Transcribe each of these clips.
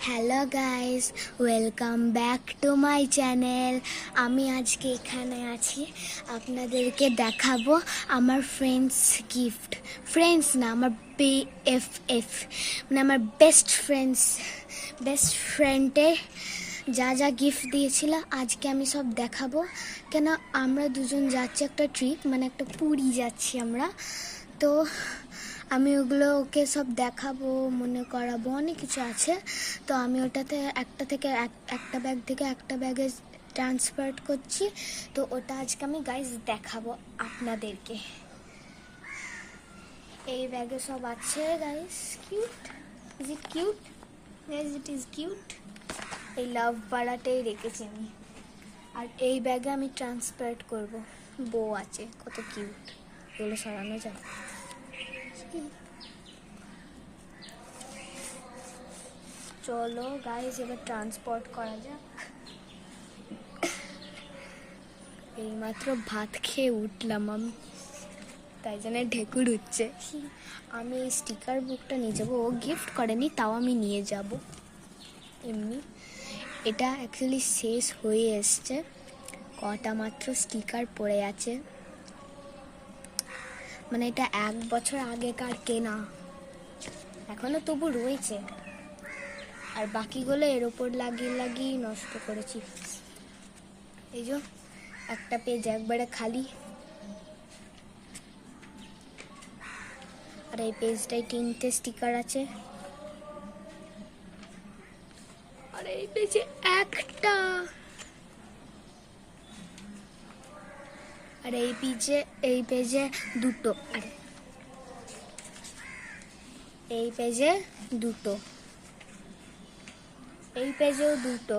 Hello guys, welcome back to my channel. আমি আজকে এখানে আছি, আপনাদেরকে দেখাবো আমার ফ্রেন্ডস গিফট। ফ্রেন্ডস না, আমার BFF, মানে আমার বেস্ট ফ্রেন্ডে যা যা গিফট দিয়েছিল আজকে আমি সব দেখাবো। কেন আমরা দুজন যাচ্ছি একটা ট্রিপ, মানে একটা পুরী যাচ্ছি আমরা। তো আমি ওগুলো ওকে সব দেখাবো, মনে করাবো, অনেক কিছু আছে। তো আমি ওটাতে একটা ব্যাগ থেকে একটা ব্যাগে ট্রান্সফার করছি। তো ওটা আজকে আমি গাইস দেখাবো আপনাদেরকে। এই ব্যাগে সব আছে guys. Cute, is it cute? Guys, it is cute. এই লাভ পাড়াটাই রেখেছি আমি। আর এই ব্যাগে আমি ট্রান্সফার করব। বউ আছে, কত কিউট। এগুলো সরানো যায়। চলো গাইস, এবার ট্রান্সপোর্ট করা যাক। এইমাত্র ভাত খেয়ে উঠলাম আমি, তাই জন্য ঢেকুর উঠছে। আমি এই স্টিকার বুকটা নিয়ে যাবো, ও গিফট করেনি, তাও আমি নিয়ে যাব এমনি। এটা অ্যাকচুয়ালি শেষ হয়ে এসছে, কটা মাত্র স্টিকার পড়ে আছে। মানে এটা 1 বছর আগেকার কেনা, এখনো তবু রয়েছে। আর বাকিগুলো এর ওপর লাগিয়ে নষ্ট করেছি। এই যে একটা পেজ একবারে খালি, আর এই পেজটায় 3টে স্টিকার আছে, আর এই পেজে একটা, আর এই পেজে 2টো, আর এই পেজে 2টো, এই পেজেও 2টো,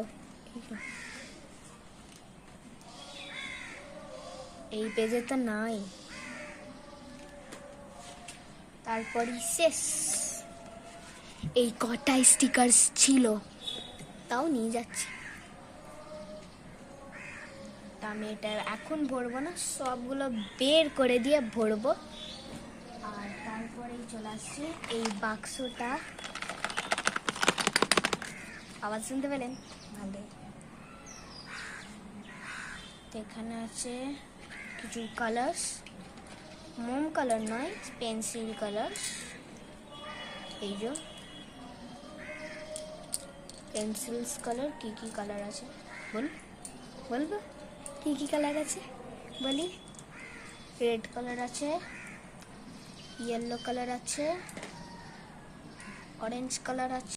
এই পেজে তো নাই। তারপরই শেষ। এই কটা স্টিকার ছিল, তাও নিয়ে যাচ্ছি। তা আমি এটা এখন ভরবো না, সবগুলো বের করে দিয়ে ভরবো। আর তারপরেই চলে আসছি এই বাক্সটা। আওয়াজ শুনতে পেলেন? ভালো। এখানে আছে কিছু কালার্স, মোম কালার নয়, পেন্সিল কালার্স। এই যে পেন্সিলস কালার, কি কি কালার আছে বলবো? কি কি কালার আছে বলি? রেড কালার আছে, ইয়েলো কালার আছে, অরেঞ্জ কালার আছে।